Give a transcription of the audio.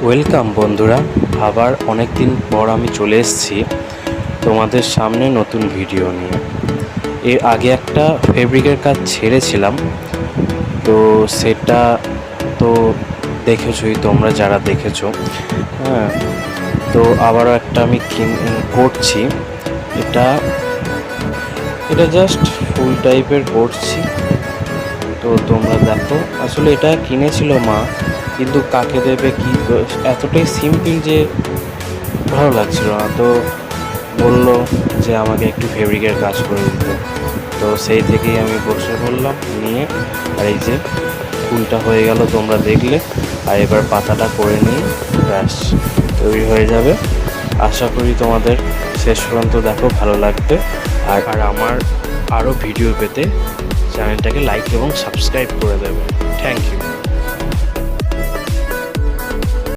Welcome বন্ধুরা, আবার অনেক দিন পর আমি চলে এসেছি তোমাদের সামনে নতুন ভিডিও নিয়ে। এর আগে একটা ফেব্রিকের কাজ ছেড়েছিলাম, তো সেটা তো দেখেছোই তোমরা যারা দেখেছো। হ্যাঁ, তো আবারও একটা আমি করছি। এটা এটা জাস্ট ফুল টাইপের করছি। তো তোমরা দেখো, আসলে এটা কিনেছিল মা, কিন্তু কাকে দেবে কি, এতটাই সিম্পল যে ভালো লাগছিল না। তো বললো যে আমাকে একটু ফেব্রিকের কাজ করে দিতে, তো সেই থেকেই আমি বসে পড়লাম নিয়ে। আর এই যে ফুলটা হয়ে গেল, তোমরা দেখলে। আর এবার পাতাটা করে নিয়ে ব্যাস তৈরি হয়ে যাবে। আশা করি তোমাদের শেষ পর্যন্ত দেখো, ভালো লাগবে। আর আমার আরও ভিডিও পেতে চ্যানেলটাকে লাইক এবং সাবস্ক্রাইব করে দেবে। Thank you.